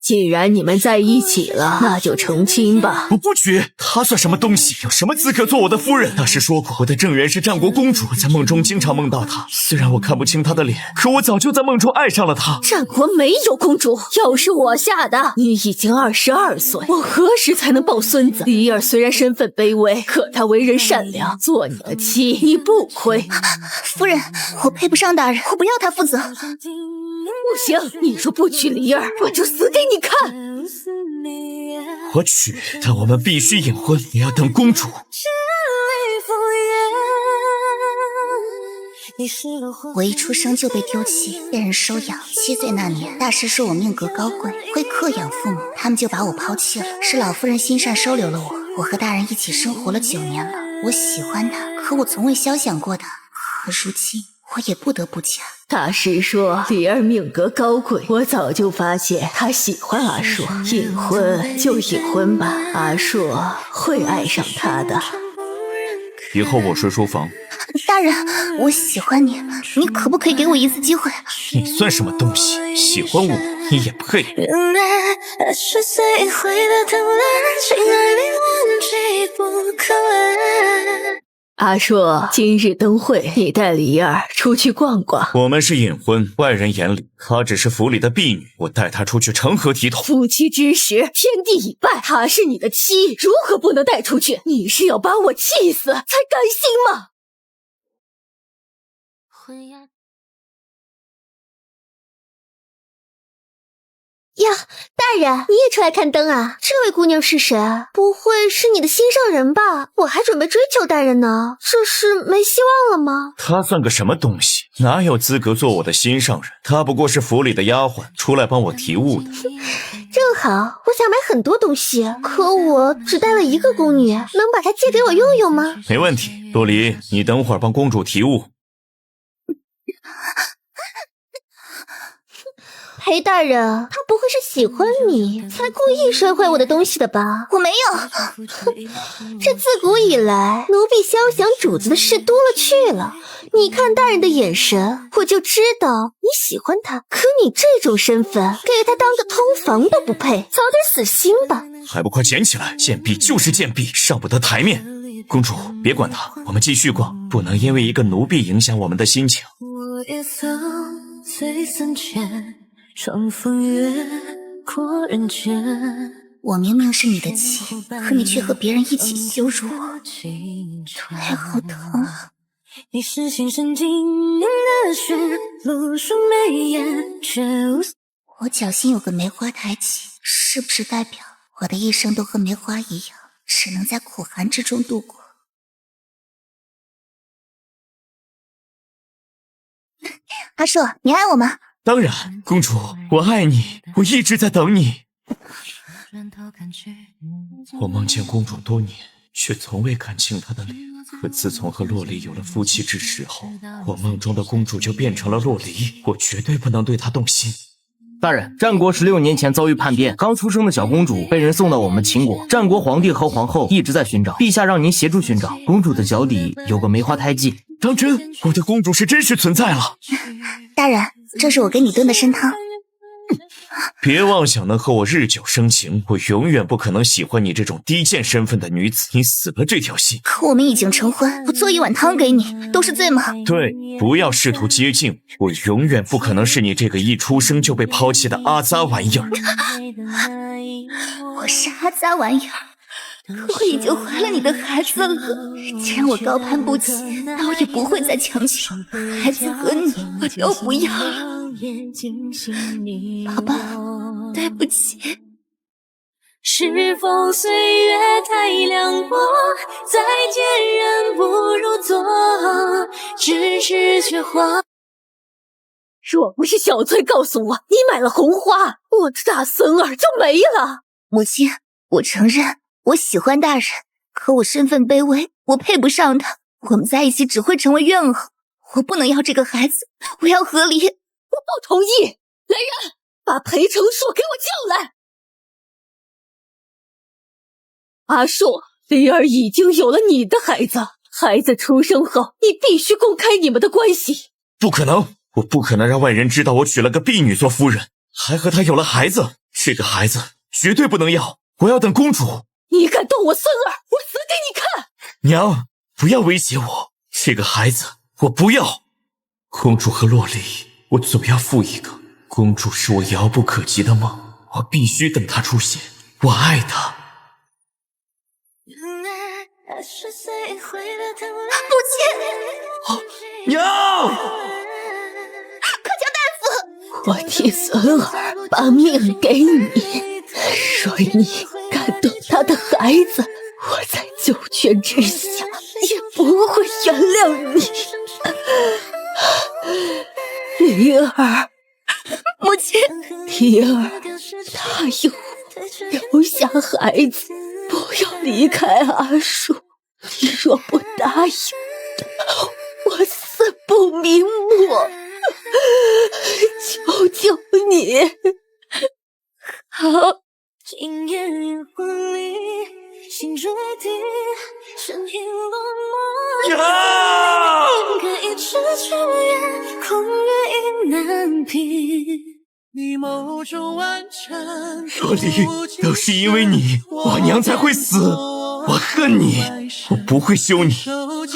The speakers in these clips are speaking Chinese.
既然你们在一起了，那就成亲吧。我不娶，她算什么东西？有什么资格做我的夫人？大师说过，我的正缘是战国公主，在梦中经常梦到她。虽然我看不清她的脸，可我早就在梦中爱上了她。战国没有公主，又是我下的。你已经22岁，我何时才能抱孙子？李儿虽然身份卑微，可她为人善良，做你的妻你不亏。夫人，我配不上大人，我不要她负责。不行，你说不娶梨儿，我就死给你看。我娶，但我们必须隐婚，也要等公主。我一出生就被丢弃，被人收养。7岁那年，大师说我命格高贵，会克养父母，他们就把我抛弃了。是老夫人心善收留了我，我和大人一起生活了9年了。我喜欢他，可我从未肖想过他。可如今，我也不得不嫁。大师说梨儿命格高贵，我早就发现他喜欢阿硕，隐婚就隐婚吧，阿硕会爱上他的。以后我睡书房。大人，我喜欢你，你可不可以给我一次机会？你算什么东西？喜欢我，你也配？阿硕，今日灯会，你带梨儿出去逛逛。我们是隐婚，外人眼里她只是府里的婢女，我带她出去成何体统？夫妻之实，天地已拜，她是你的妻，如何不能带出去？你是要把我气死才甘心吗？呀，大人，你也出来看灯啊？这位姑娘是谁？不会是你的心上人吧？我还准备追求大人呢，这是没希望了吗？她算个什么东西？哪有资格做我的心上人？她不过是府里的丫鬟，出来帮我提物的。正好，我想买很多东西，可我只带了1个宫女，能把她借给我用用吗？没问题，洛离，你等会儿帮公主提物。裴大人，他不会是喜欢你才故意摔坏我的东西的吧？我没有。这自古以来，奴婢肖想主子的事多了去了。你看大人的眼神，我就知道你喜欢他。可你这种身份，给他当个通房都不配，早点死心吧。还不快捡起来！贱婢就是贱婢，上不得台面。公主，别管他，我们继续逛，不能因为一个奴婢影响我们的心情。我也曾醉三千。长风月过人间，我明明是你的妻，可你却和别人一起羞辱我，腿好疼啊！你是心神经的血，露出眉眼却无。我脚心有个梅花抬起，是不是代表我的一生都和梅花一样，只能在苦寒之中度过？阿硕，你爱我吗？当然，公主，我爱你，我一直在等你。我梦见公主多年，却从未看清她的脸。可自从和洛离有了夫妻之实后，我梦中的公主就变成了洛离，我绝对不能对她动心。大人，战国16年前遭遇叛变，刚出生的小公主被人送到我们秦国，战国皇帝和皇后一直在寻找，陛下让您协助寻找。公主的脚底有个梅花胎记。当真？我的公主是真实存在了。大人，这是我给你炖的参汤。别妄想能和我日久生情，我永远不可能喜欢你这种低贱身份的女子，你死了这条心。可我们已经成婚，我做一碗汤给你，都是罪吗？对，不要试图接近我，永远不可能是你这个一出生就被抛弃的阿杂玩意儿。我是阿杂玩意儿？可我已经怀了你的孩子了，既然我高攀不起，那我也不会再强求。孩子和你，我都不要了。宝宝，对不起。是否岁月太凉薄，再见人不如昨，只是却花。若不是小翠告诉我你买了红花，我的大孙儿就没了。母亲，我承认我喜欢大人，可我身份卑微，我配不上他。我们在一起只会成为怨偶，我不能要这个孩子，我要和离。我不同意！来人，把裴成硕给我叫来。阿硕，梨儿已经有了你的孩子，孩子出生后，你必须公开你们的关系。不可能，我不可能让外人知道我娶了个婢女做夫人，还和她有了孩子。这个孩子绝对不能要，我要等公主。你敢动我孙儿，我死给你看！娘，不要威胁我，这个孩子我不要。公主和洛丽，我总要负一个。公主是我遥不可及的梦，我必须等她出现。我爱她。母亲，娘！快叫大夫！我替孙儿把命给你，若你敢动他的孩子，我在九泉之下也不会原谅你。灵儿，母亲，灵儿，答应我，留下孩子，不要离开阿树。你若不答应，我死不瞑目。求求你！好。今夜婚礼，心坠地，身影落寞。娘！可一池秋月，空月意难平。你眸中完成。洛丽，都是因为你，我娘才会死。我恨你，我不会休你。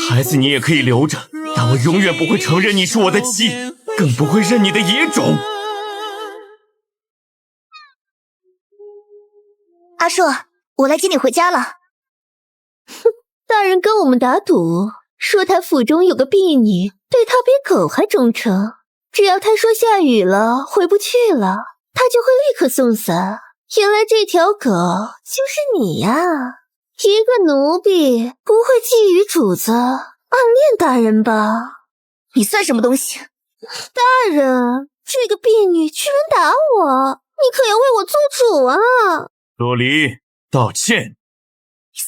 孩子你也可以留着，但我永远不会承认你是我的妻，更不会认你的野种。阿树，我来接你回家了。大人跟我们打赌，说他府中有个婢女，对他比狗还忠诚。只要他说下雨了，回不去了，他就会立刻送伞。原来这条狗就是你呀！一个奴婢不会觊觎主子，暗恋大人吧？你算什么东西？大人，这个婢女居然打我，你可要为我做主啊！洛丽，道歉。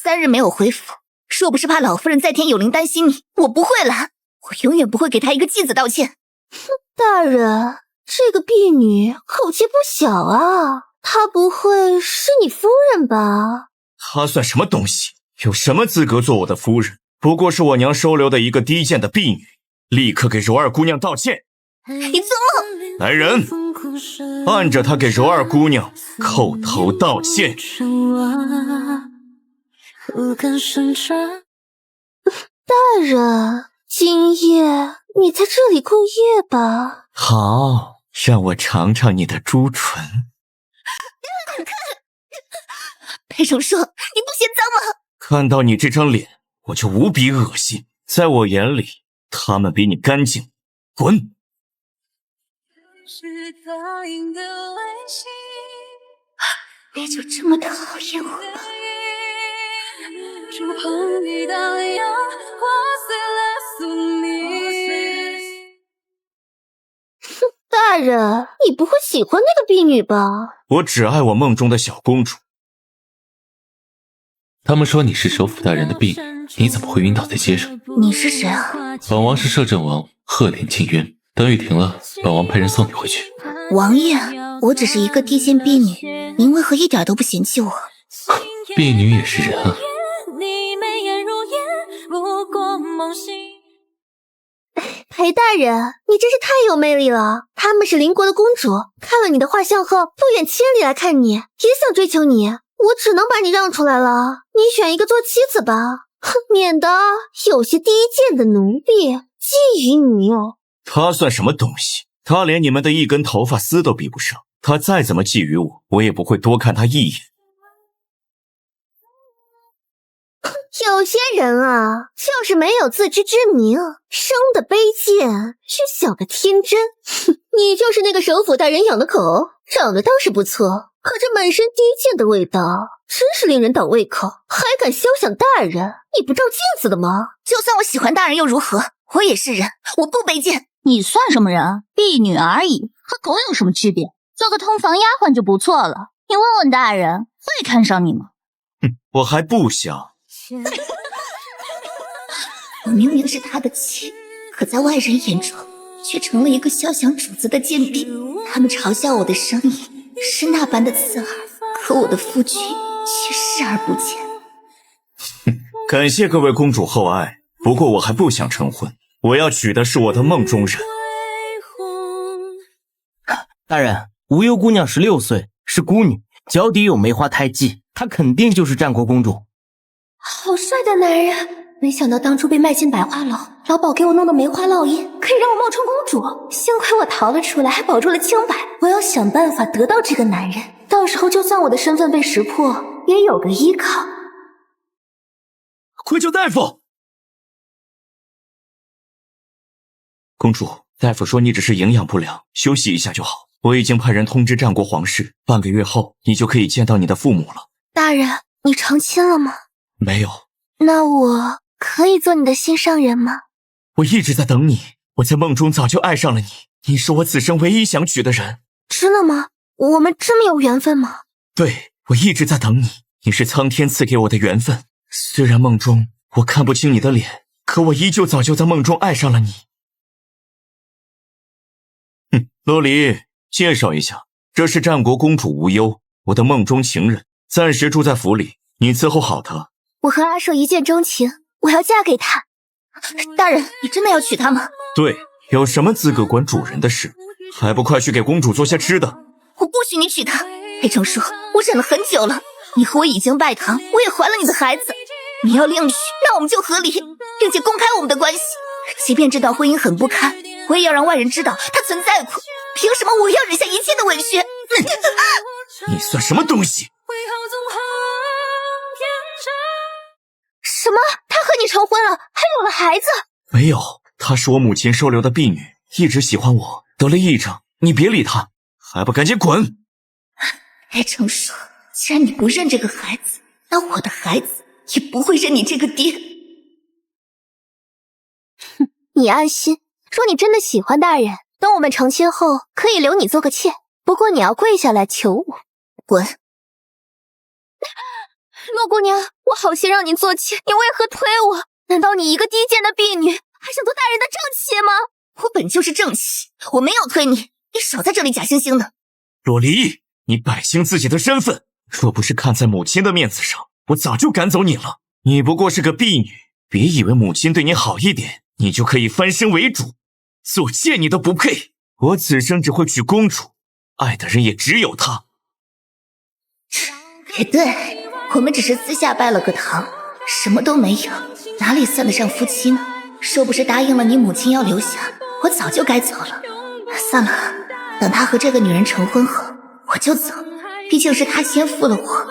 3日没有回府，若不是怕老夫人在天有灵担心你，我不会来。我永远不会给她一个继子道歉。大人，这个婢女口气不小啊，她不会是你夫人吧？她算什么东西？有什么资格做我的夫人？不过是我娘收留的一个低贱的婢女。立刻给柔儿姑娘道歉。你做梦！来人，按着她给柔儿姑娘叩头道歉。大人，今夜你在这里过夜吧。好，让我尝尝你的朱唇。裴崇硕，你不嫌脏吗？看到你这张脸，我就无比恶心。在我眼里，他们比你干净。滚！你就这么讨厌我吗？大人，你不会喜欢那个婢女吧？我只爱我梦中的小公主。他们说你是首府大人的婢女，你怎么会晕倒在街上？你是谁啊？本王是摄政王赫连庆渊，等雨停了，本王派人送你回去。王爷，我只是一个低贱婢女，您为何一点都不嫌弃我？婢女也是人啊。裴大人，你真是太有魅力了！他们是邻国的公主，看了你的画像后，不远千里来看你，也想追求你，我只能把你让出来了。你选一个做妻子吧，哼，免得有些低贱的奴婢觊觎你哦。他算什么东西？他连你们的一根头发丝都比不上。他再怎么觊觎我，我也不会多看他一眼。有些人啊，就是没有自知之明，生的卑贱，却想的天真。你就是那个首府大人养的狗，长得倒是不错，可这满身低贱的味道，真是令人倒胃口。还敢肖想大人，你不照镜子的吗？就算我喜欢大人又如何？我也是人，我不卑贱。你算什么人？婢女而已，和狗有什么区别？做个通房丫鬟就不错了。你问问大人，会看上你吗？哼，我还不想。我明明是他的妻，可在外人眼中却成了一个肖想主子的贱婢。他们嘲笑我的声音是那般的刺耳，可我的夫君却视而不见。感谢各位公主厚爱，不过我还不想成婚，我要娶的是我的梦中人。大人，无忧姑娘16岁，是孤女，脚底有梅花胎记，她肯定就是战国公主。好帅的男人，没想到当初被卖进百花牢，老鸨给我弄的梅花烙印，可以让我冒充公主。幸亏我逃了出来，还保住了清白。我要想办法得到这个男人，到时候就算我的身份被识破，也有个依靠。快叫大夫！公主，大夫说你只是营养不良，休息一下就好。我已经派人通知战国皇室，半个月后你就可以见到你的父母了。大人，你成亲了吗？没有。那我可以做你的心上人吗？我一直在等你，我在梦中早就爱上了你，你是我此生唯一想娶的人。真的吗？我们这么有缘分吗？对，我一直在等你，你是苍天赐给我的缘分。虽然梦中我看不清你的脸，可我依旧早就在梦中爱上了你。洛离，介绍一下，这是战国公主无忧，我的梦中情人，暂时住在府里，你伺候好她。我和阿寿一见钟情，我要嫁给他。大人，你真的要娶她吗？对，有什么资格管主人的事？还不快去给公主做些吃的。我不许你娶她。黑成叔，我忍了很久了，你和我已经拜堂，我也怀了你的孩子。你要另娶，那我们就和离，并且公开我们的关系。即便这段婚姻很不堪，我也要让外人知道它存在过。凭什么我要忍下一切的委屈？你算什么东西？什么？他和你成婚了，还有了孩子？没有，她是我母亲收留的婢女，一直喜欢我，得了癔症。你别理她，还不赶紧滚！黑成叔，既然你不认这个孩子，那我的孩子也不会认你这个爹。哼，你安心，说你真的喜欢大人，等我们成亲后，可以留你做个妾，不过你要跪下来求我。滚！洛姑娘，我好心让你做妾，你为何推我？难道你一个低贱的婢女，还想做大人的正妻吗？我本就是正妻，我没有推你，你少在这里假惺惺的。洛离，你摆清自己的身份，若不是看在母亲的面子上，我早就赶走你了。你不过是个婢女，别以为母亲对你好一点，你就可以翻身为主。做妾你都不配，我此生只会娶公主，爱的人也只有她。也对，我们只是私下拜了个堂，什么都没有，哪里算得上夫妻呢？若不是答应了你母亲要留下，我早就该走了。算了，等他和这个女人成婚后，我就走。毕竟是他先负了我，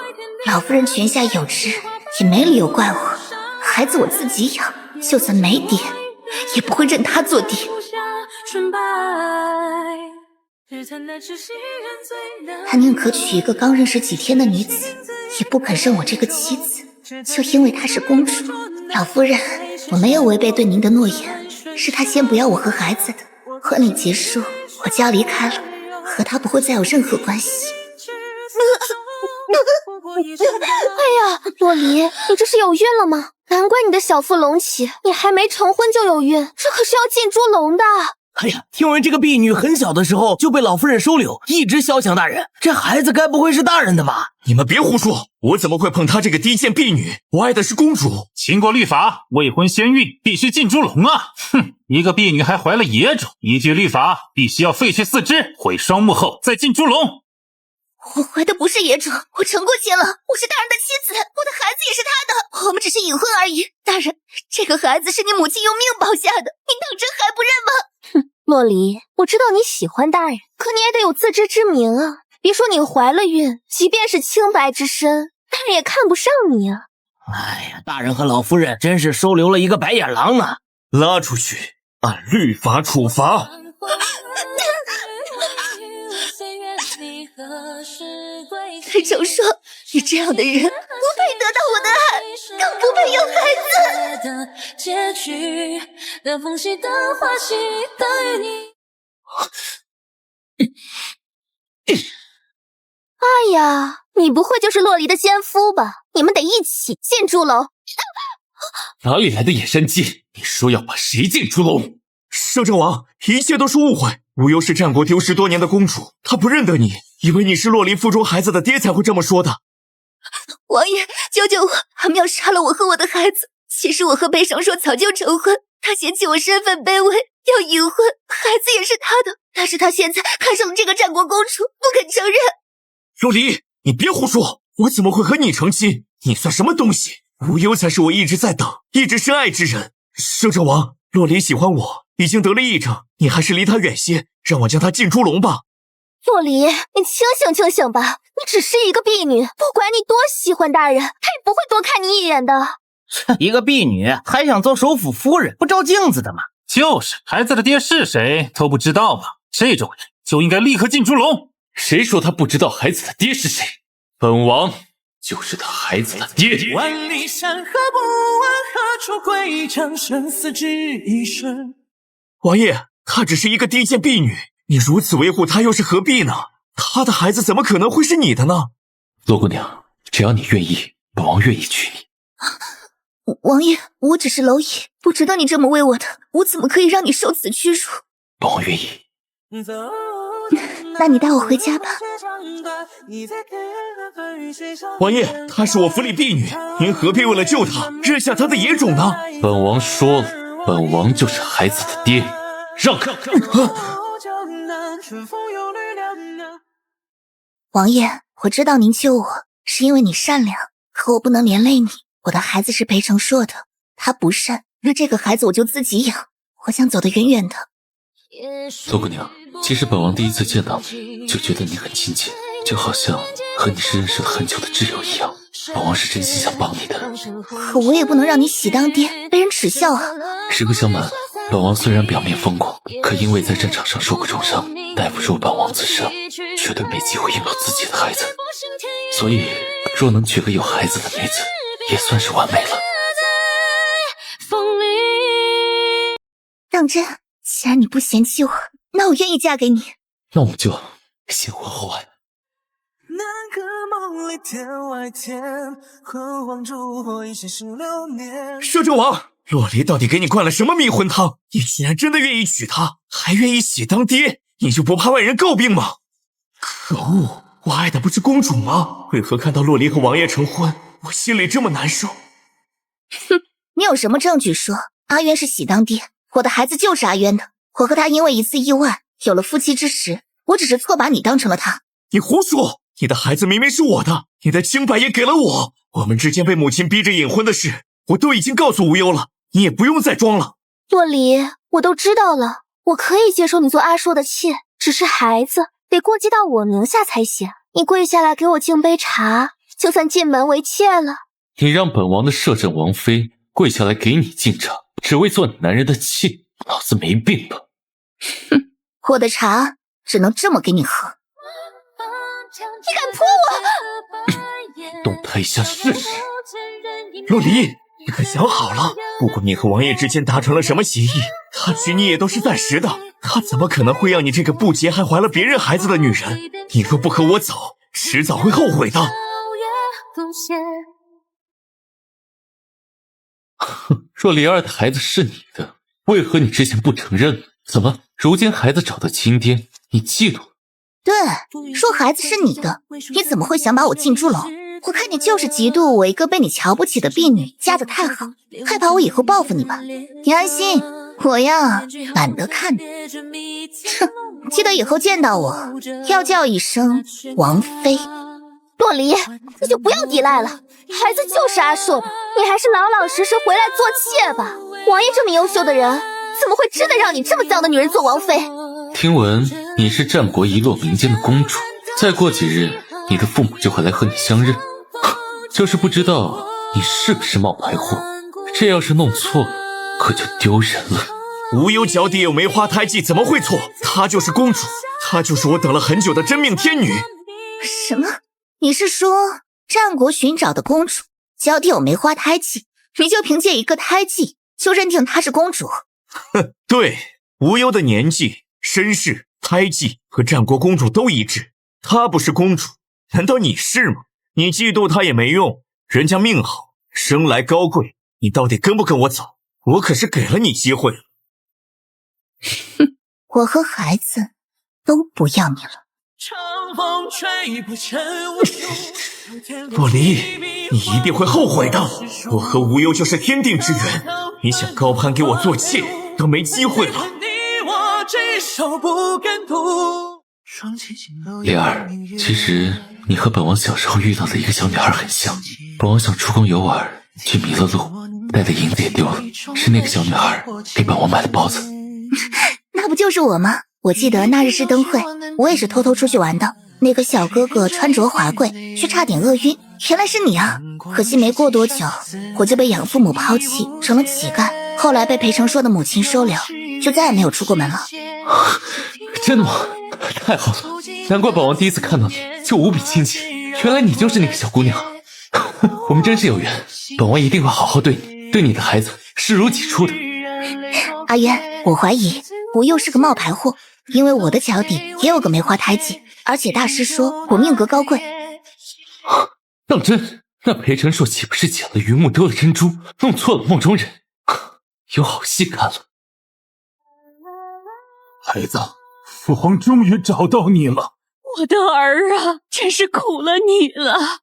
老夫人泉下有知，也没理由怪我。孩子我自己养，就算没爹，也不会认他做爹。他宁可娶一个刚认识几天的女子，也不肯认我这个妻子。就因为她是公主，老夫人，我没有违背对您的诺言，是他先不要我和孩子的。婚礼结束，我就要离开了，和他不会再有任何关系。哎呀，洛离，你这是有孕了吗？难怪你的小腹隆起，你还没成婚就有孕，这可是要进猪笼的。哎呀，听闻这个婢女很小的时候就被老夫人收留，一直肖想大人，这孩子该不会是大人的吧？你们别胡说，我怎么会碰她这个低贱婢女？我爱的是公主。秦国律法，未婚先孕必须进猪笼啊！哼，一个婢女还怀了野种，依据律法必须要废去四肢，毁双目后再进猪笼。我怀的不是野种，我成过亲了，我是大人的妻子，我的孩子也是他的，我们只是隐婚而已。大人，这个孩子是你母亲用命保下的，你当真还不认吗？哼，洛离，我知道你喜欢大人，可你也得有自知之明啊！别说你怀了孕，即便是清白之身，大人也看不上你啊！哎呀，大人和老夫人真是收留了一个白眼狼呢！拉出去，按律法处罚。黑成说，你这样的人不配得到我的爱，更不配有孩子。结局的缝隙的花期等于你。哎呀，你不会就是洛离的奸夫吧？你们得一起进猪笼。哪里来的野山鸡？你说要把谁进猪笼？摄政王，一切都是误会。无忧是战国丢失多年的公主，她不认得你，以为你是洛离腹中孩子的爹才会这么说的。王爷，救救我！他们要杀了我和我的孩子。其实我和裴尚硕早就成婚，他嫌弃我身份卑微，要隐婚，孩子也是他的。但是他现在看上了这个战国公主，不肯承认。洛离，你别胡说，我怎么会和你成亲？你算什么东西？无忧才是我一直在等、一直深爱之人。摄政王，洛离喜欢我，已经得了癔症，你还是离他远些，让我将他进猪笼吧。洛离，你清醒清醒吧，你只是一个婢女，不管你多喜欢大人，他也不会多看你一眼的。一个婢女还想做首府夫人，不照镜子的吗？就是，孩子的爹是谁都不知道吧？这种人就应该立刻进猪笼。谁说他不知道孩子的爹是谁？本王就是他孩子的爹。万里山河不问何处归，将生死只一瞬。王爷，她只是一个低贱婢女，你如此维护她又是何必呢？她的孩子怎么可能会是你的呢？洛姑娘，只要你愿意，本王愿意娶你。王爷，我只是蝼蚁，不值得你这么为我的，我怎么可以让你受此屈辱？本王愿意。那你带我回家吧。王爷，她是我府里婢女，您何必为了救她，认下她的野种呢？本王说了，本王就是孩子的爹，让开！王爷，我知道您救我是因为你善良，可我不能连累你。我的孩子是裴成硕的，他不善，那这个孩子我就自己养。我想走得远远的。洛姑娘，其实本王第一次见到你，就觉得你很亲切，就好像和你是认识了很久的挚友一样。本王是真心想帮你的，可我也不能让你喜当爹，被人耻笑啊！实不相瞒，本王虽然表面疯狂，可因为在战场上受过重伤，大夫说本王自杀，绝对没机会拥有自己的孩子。所以，若能娶个有孩子的女子，也算是完美了。当真，既然你不嫌弃我，那我愿意嫁给你。那我们就先婚后爱。摄政王，洛离到底给你灌了什么迷魂汤？你竟然真的愿意娶她，还愿意喜当爹，你就不怕外人诟病吗？可恶，我爱的不是公主吗？为何看到洛离和王爷成婚，我心里这么难受？哼，你有什么证据说阿渊是喜当爹？我的孩子就是阿渊的，我和他因为一次意外有了夫妻之实，我只是错把你当成了他。你胡说，你的孩子明明是我的，你的清白也给了我，我们之间被母亲逼着隐婚的事，我都已经告诉无忧了，你也不用再装了。洛离，我都知道了，我可以接受你做阿硕的妾，只是孩子得过继到我名下才行。你跪下来给我敬杯茶，就算进门为妾了。你让本王的摄政王妃跪下来给你敬茶，只为做你男人的妾，脑子没病吧？哼，我的茶只能这么给你喝。你敢泼我？动他一下试试。洛离，你可想好了？不管你和王爷之间达成了什么协议，他娶你也都是暂时的，他怎么可能会让你这个不洁还怀了别人孩子的女人？你若不和我走，迟早会后悔的。哼，若离儿的孩子是你的，为何你之前不承认？怎么如今孩子找到亲爹，你嫉妒？对，说孩子是你的，你怎么会想把我进猪笼？我看你就是嫉妒我一个被你瞧不起的婢女嫁得太好，害怕我以后报复你吧。你安心，我呀懒得看你。哼，记得以后见到我要叫一声王妃。洛离，你就不要抵赖了，孩子就是阿硕的，你还是老老实实回来做妾吧。王爷这么优秀的人，怎么会真的让你这么脏的女人做王妃？听闻你是战国一落民间的公主，再过几日你的父母就会来和你相认，就是不知道你是不是冒牌货，这要是弄错了可就丢人了。无忧脚底有梅花胎记，怎么会错？她就是公主，她就是我等了很久的真命天女。什么？你是说战国寻找的公主脚底有梅花胎记，你就凭借一个胎记就认定她是公主？哼，对，无忧的年纪、身世、胎记和战国公主都一致，她不是公主，难道你是吗？你嫉妒她也没用，人家命好，生来高贵，你到底跟不跟我走？我可是给了你机会了。哼，我和孩子都不要你了。洛离，你一定会后悔的。我和无忧就是天定之缘，你想高攀给我做妾都没机会了。莲儿，其实你和本王小时候遇到的一个小女孩很像。本王想出宫游玩，却迷了路，带的银子也丢了，是那个小女孩给本王买的包子。那不就是我吗？我记得那日是灯会，我也是偷偷出去玩的。那个小哥哥穿着华贵，却差点饿晕。原来是你啊！可惜没过多久，我就被养父母抛弃，成了乞丐。后来被裴成硕的母亲收留，就再也没有出过门了。真的吗？太好了，难怪本王第一次看到你就无比亲切，原来你就是那个小姑娘。我们真是有缘，本王一定会好好对你，对你的孩子视如己出的。阿渊，我怀疑我又是个冒牌货，因为我的脚底也有个梅花胎记，而且大师说我命格高贵。当真？那裴成硕岂不是捡了榆木丢了珍珠，弄错了梦中人？有好戏看了。孩子，父皇终于找到你了。我的儿啊，真是苦了你了。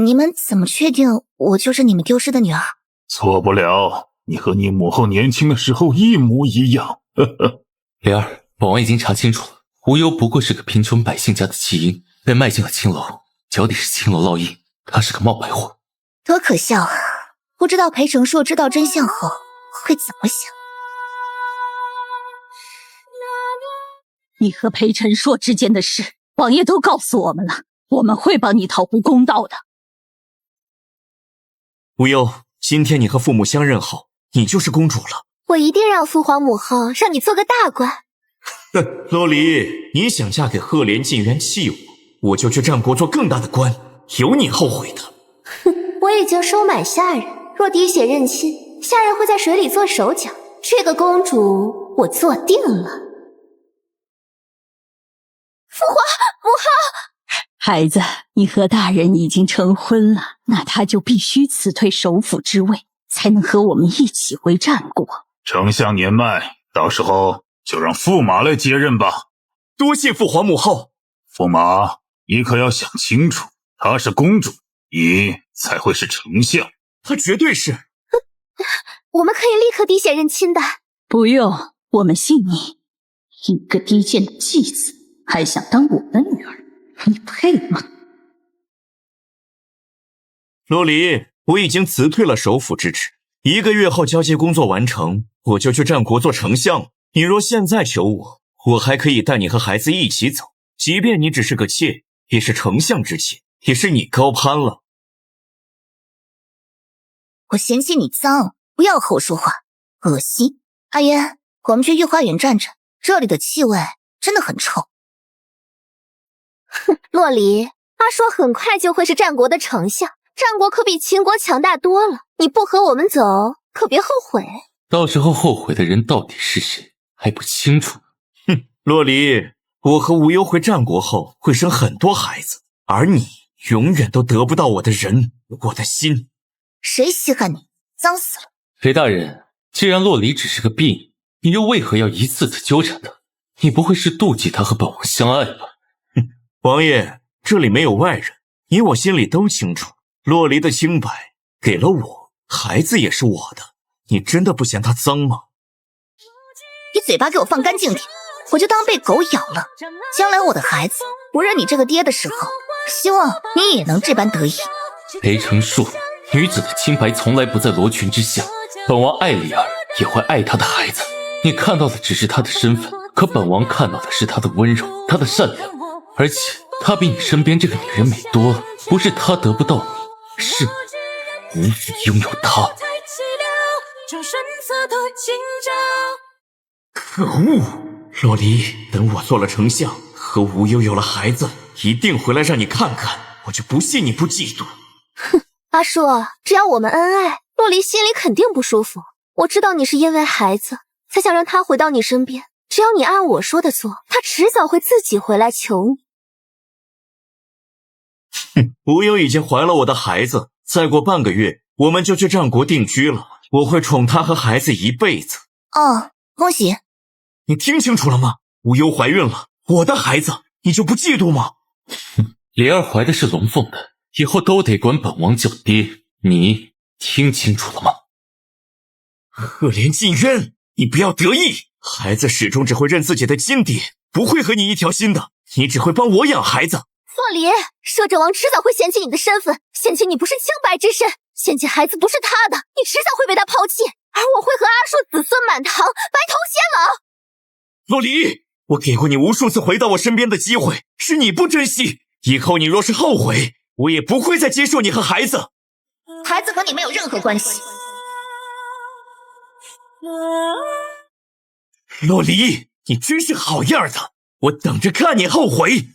你们怎么确定我就是你们丢失的女儿？错不了，你和你母后年轻的时候一模一样。莲儿，本王已经查清楚了，无忧不过是个贫穷百姓家的弃婴，被卖进了青楼，脚底是青楼烙印，他是个冒牌货。多可笑啊！不知道裴成硕知道真相后会怎么想。你和裴成硕之间的事，王爷都告诉我们了，我们会帮你讨回公道的。无忧，今天你和父母相认后，你就是公主了。我一定让父皇母后让你做个大官。洛离，你想嫁给赫连进渊弃我就去战国做更大的官，有你后悔的。哼，我已经收买下人，若滴血认亲，下人会在水里做手脚。这个公主我做定了。父皇母后，孩子，你和大人已经成婚了，那他就必须辞退首辅之位，才能和我们一起回战国。丞相年迈，到时候就让驸马来接任吧。多谢父皇母后。驸马，你可要想清楚，她是公主，你才会是丞相。她绝对是。我们可以立刻滴血认亲的。不用，我们信你。一个低贱的继子，还想当我的女儿，你配吗？洛离，我已经辞退了首辅之职，1个月后交接工作完成，我就去战国做丞相了。你若现在求我，我还可以带你和孩子一起走，即便你只是个妾，也是丞相之妾，也是你高攀了。我嫌弃你脏，不要和我说话，恶心。阿渊，我们去御花园站着，这里的气味真的很臭。哼，洛离，阿说很快就会是战国的丞相，战国可比秦国强大多了，你不和我们走，可别后悔。到时候后悔的人到底是谁，还不清楚。哼，洛离，我和无忧回战国后会生很多孩子，而你永远都得不到我的人，我的心。谁稀罕你，脏死了。裴大人，既然洛离只是个婢女，你又为何要一次次纠缠她？你不会是妒忌她和本王相爱吧？王爷，这里没有外人，你我心里都清楚，洛离的清白给了我，孩子也是我的，你真的不嫌他脏吗？你嘴巴给我放干净点，我就当被狗咬了。将来我的孩子不认你这个爹的时候，希望你也能这般得意。裴成硕，女子的清白从来不在罗裙之下，本王爱丽儿也会爱她的孩子。你看到的只是她的身份，可本王看到的是她的温柔，她的善良。而且她比你身边这个女人美多了，不是她得不到你，是你无法拥有她。可恶！洛离，等我做了丞相，和无忧有了孩子，一定回来让你看看，我就不信你不嫉妒。哼，阿叔，只要我们恩爱，洛离心里肯定不舒服。我知道你是因为孩子才想让他回到你身边，只要你按我说的做，他迟早会自己回来求你。无忧已经怀了我的孩子，再过半个月我们就去战国定居了，我会宠她和孩子一辈子。哦，恭喜！你听清楚了吗？无忧怀孕了，我的孩子，你就不嫉妒吗？莲儿怀的是龙凤的，以后都得管本王叫爹，你听清楚了吗？赫连进渊，你不要得意，孩子始终只会认自己的亲爹，不会和你一条心的，你只会帮我养孩子。洛离，摄政王迟早会嫌弃你的身份，嫌弃你不是清白之身，嫌弃孩子不是他的，你迟早会被他抛弃，而我会和阿硕子孙满堂，白头偕老。洛离，我给过你无数次回到我身边的机会，是你不珍惜。以后你若是后悔，我也不会再接受你和孩子。孩子和你没有任何关系。洛离，你真是好样的，我等着看你后悔。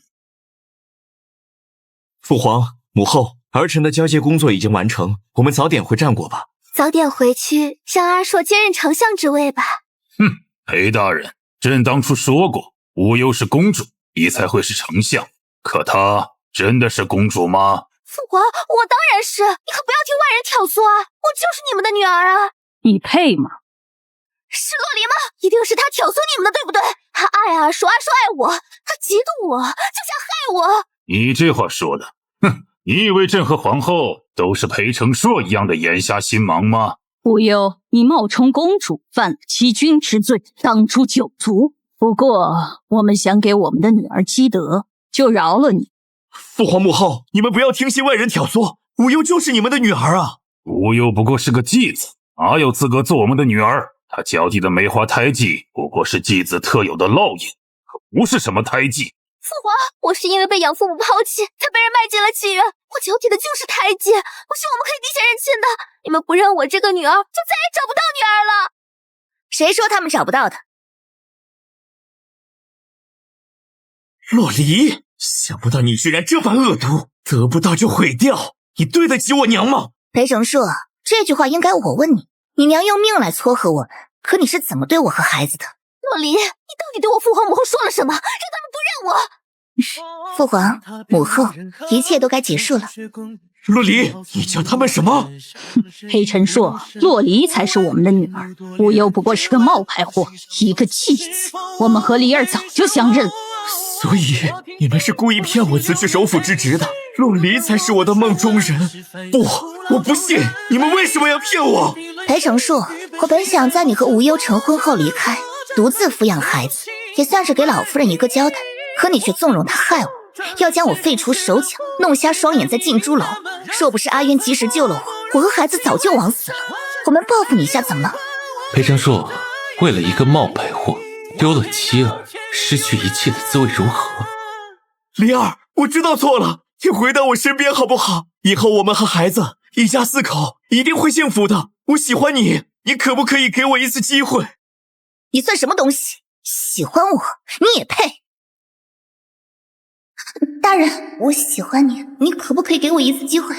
父皇、母后，儿臣的交接工作已经完成，我们早点回战国吧。早点回去，让阿硕接任丞相之位吧。裴大人，朕当初说过，无忧是公主，你才会是丞相。可她真的是公主吗？父皇，我当然是，你可不要听外人挑唆啊！我就是你们的女儿啊！你配吗？是洛离吗？一定是他挑唆你们的，对不对？他爱阿硕，阿硕爱我，他嫉妒我，就想害我。你这话说的，你以为朕和皇后都是裴承硕一样的眼瞎心盲吗？无忧，你冒充公主，犯了欺君之罪，当诛九族。不过，我们想给我们的女儿积德，就饶了你。父皇母后，你们不要听信外人挑唆，无忧就是你们的女儿啊！无忧不过是个继子，哪有资格做我们的女儿？她脚底的梅花胎记不过是继子特有的烙印，可不是什么胎记。父皇，我是因为被养父母抛弃，才被人卖进了妓院。我脚底的就是胎记，我希望我们可以地下认亲的。你们不认我这个女儿，就再也找不到女儿了。谁说他们找不到的？洛离，想不到你居然这般恶毒，得不到就毁掉，你对得起我娘吗？裴承硕，这句话应该我问你。你娘用命来撮合我们，可你是怎么对我和孩子的？洛离，你到底对我父皇母后说了什么，让他们不认我？父皇母后，一切都该结束了。洛离，你叫他们什么？裴承硕，洛离才是我们的女儿，无忧不过是个冒牌货，一个继子。我们和离儿早就相认了。所以你们是故意骗我辞去首辅之职的，洛离才是我的梦中人。不，我不信，你们为什么要骗我？裴承硕，我本想在你和无忧成婚后离开，独自抚养孩子，也算是给老夫人一个交代。可你却纵容他害我，要将我废除手脚，弄瞎双眼，再进猪笼。若不是阿渊及时救了我，我和孩子早就枉死了。我们报复你一下怎么了？裴承硕，为了一个冒牌货，丢了妻儿，失去一切的滋味如何？离儿，我知道错了，你回到我身边好不好？以后我们和孩子一家4口一定会幸福的。我喜欢你，你可不可以给我一次机会？你算什么东西？喜欢我，你也配？大人，我喜欢你，你可不可以给我一次机会？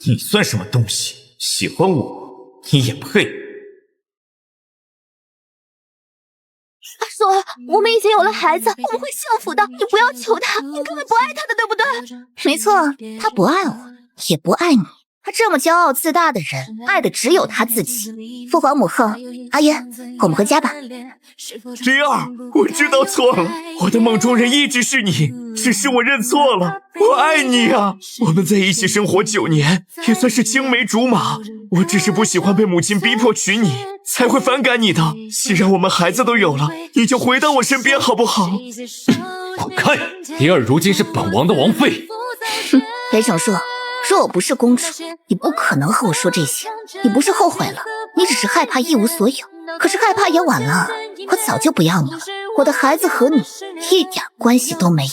你算什么东西？喜欢我，你也配？阿硕，我们已经有了孩子，我们会幸福的。你不要求他，你根本不爱他的，对不对？没错，他不爱我，也不爱你。他这么骄傲自大的人，爱的只有他自己。父皇母后，阿渊，我们回家吧。离儿，我知道错了，我的梦中人一直是你，只是我认错了。我爱你啊！我们在一起生活9年，也算是青梅竹马。我只是不喜欢被母亲逼迫娶你，才会反感你的。既然我们孩子都有了，你就回到我身边好不好？滚开！离儿如今是本王的王妃。哼，裴承硕，若我不是公主，你不可能和我说这些。你不是后悔了，你只是害怕一无所有。可是害怕也晚了，我早就不要你了。我的孩子和你一点关系都没有。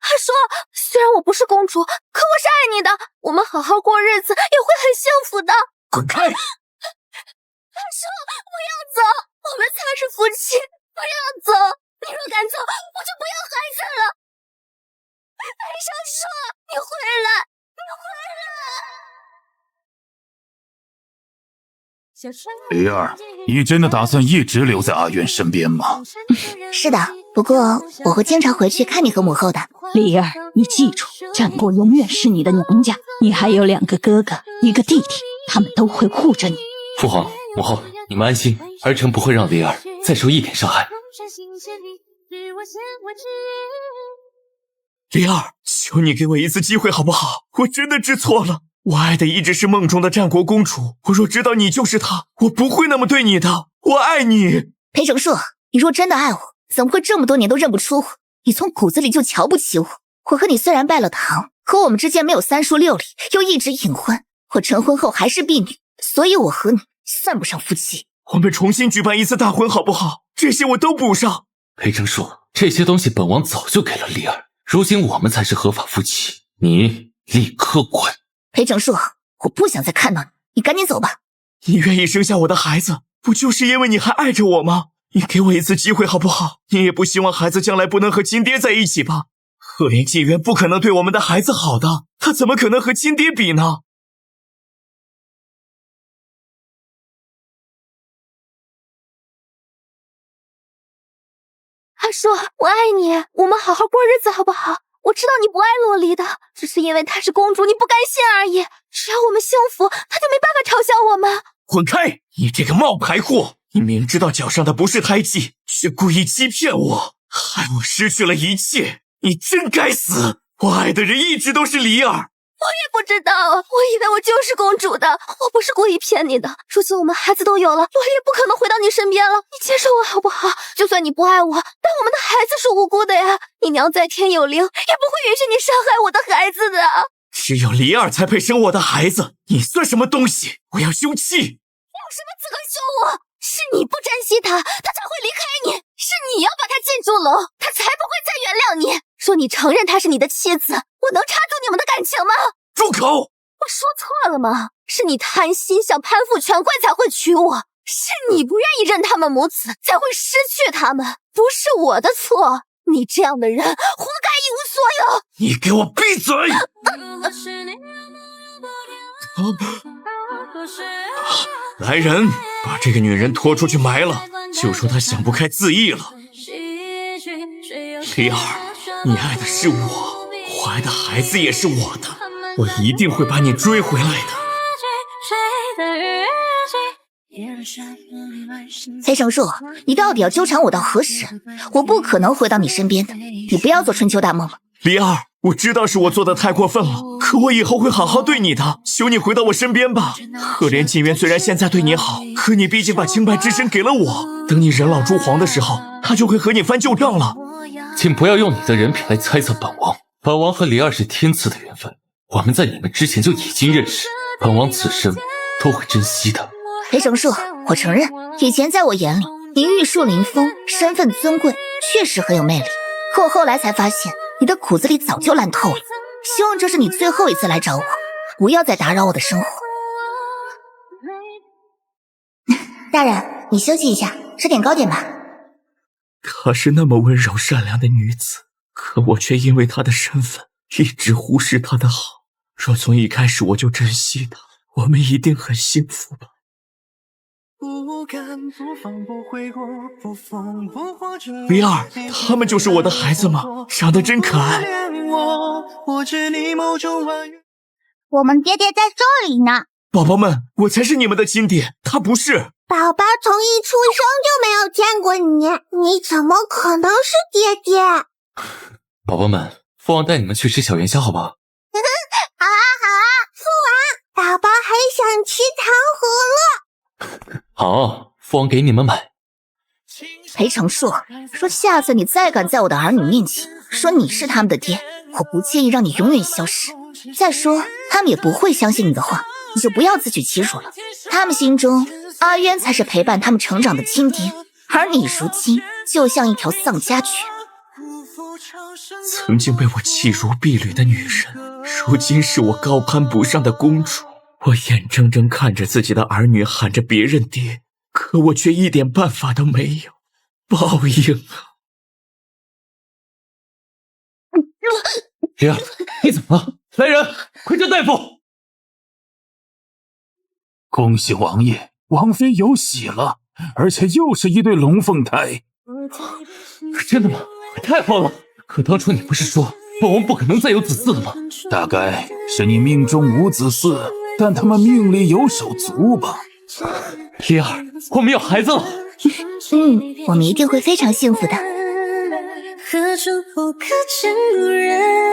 阿硕，虽然我不是公主，可我是爱你的。我们好好过日子，也会很幸福的。滚开！阿硕，不要走，我们才是夫妻，不要走。你若敢走，我就不要孩子了。裴承硕，你回来，你回来。离儿，你真的打算一直留在阿渊身边吗？是的，不过我会经常回去看你和母后的。离儿，你记住，战国永远是你的娘家，你还有2个哥哥，1个弟弟，他们都会护着你。父皇母后，你们安心，儿臣不会让离儿再受一点伤害。离儿，求你给我一次机会好不好？我真的知错了。我爱的一直是梦中的战国公主，我若知道你就是她，我不会那么对你的。我爱你。裴承硕，你若真的爱我，怎么会这么多年都认不出我？你从骨子里就瞧不起我。我和你虽然拜了堂，可我们之间没有三书六礼，又一直隐婚。我成婚后还是婢女，所以我和你算不上夫妻。我们重新举办一次大婚好不好？这些我都补上。裴成树，这些东西本王早就给了丽儿，如今我们才是合法夫妻，你立刻滚！裴成树，我不想再看到你，你赶紧走吧。你愿意生下我的孩子，不就是因为你还爱着我吗？你给我一次机会好不好？你也不希望孩子将来不能和亲爹在一起吧？赫连静渊不可能对我们的孩子好的，他怎么可能和亲爹比呢？阿叔，我爱你，我们好好过日子好不好？我知道你不爱洛离的，只是因为她是公主，你不甘心而已。只要我们幸福，她就没办法嘲笑我们。滚开！你这个冒牌货！你明知道脚上的不是胎记，却故意欺骗我，害我失去了一切。你真该死！我爱的人一直都是离儿。我也不知道，我以为我就是公主的，我不是故意骗你的。如今我们孩子都有了，洛离也不可能回到你身边了，你接受我好不好？就算你不爱我，但我们的孩子是无辜的呀，你娘在天有灵，也不会允许你伤害我的孩子的。只有离儿才配生我的孩子，你算什么东西？我要休妻！有什么资格休我？是你不珍惜他，他才会离开你。是你要把他禁住笼，他才不会再原谅你。说你承认他是你的妻子，我能插足你们的感情吗？住口！我说错了吗？是你贪心想攀附权贵才会娶我，是你不愿意认他们母子才会失去他们，不是我的错。你这样的人活该一无所有。你给我闭嘴！来人，把这个女人拖出去埋了，就说她想不开自缢了。离儿，你爱的是我，我爱的孩子也是我的，我一定会把你追回来的。裴成树，你到底要纠缠我到何时？我不可能回到你身边的，你不要做春秋大梦了。离儿，我知道是我做的太过分了，可我以后会好好对你的，求你回到我身边吧。赫连静渊虽然现在对你好，可你毕竟把清白之身给了我，等你人老珠黄的时候，他就会和你翻旧账了。请不要用你的人品来猜测本王，本王和离儿是天赐的缘分，我们在你们之前就已经认识，本王此生都会珍惜的。裴成树，我承认，以前在我眼里，你玉树临风，身份尊贵，确实很有魅力。可我后来才发现，你的骨子里早就烂透了。希望这是你最后一次来找我，不要再打扰我的生活。大人，你休息一下，吃点糕点吧。她是那么温柔善良的女子，可我却因为她的身份，一直忽视她的好。若从一开始我就珍惜她，我们一定很幸福吧。离儿，他们就是我的孩子吗？长得真可爱。我们爹爹在这里呢。宝宝们，我才是你们的亲爹，他不是。宝宝从一出生就没有见过你，你怎么可能是爹爹？宝宝们，父王带你们去吃小元宵好不好？好啊好啊，父王，宝宝还想吃糖葫芦。好，父王给你们买。裴成树，说下次你再敢在我的儿女面前说你是他们的爹，我不介意让你永远消失。再说他们也不会相信你的话，你就不要自取其辱了。他们心中阿渊才是陪伴他们成长的亲爹，而你如今就像一条丧家犬。曾经被我弃如敝履的女人，如今是我高攀不上的公主。我眼睁睁看着自己的儿女喊着别人爹，可我却一点办法都没有。报应啊！离儿，你怎么了？来人，快叫大夫！恭喜王爷，王妃有喜了，而且又是一对龙凤胎。真的吗？太好了！可当初你不是说本王不可能再有子嗣了吗？大概是你命中无子嗣，但他们命里有手足吧。离儿，我们有孩子了。我们一定会非常幸福的。何处不可见故人。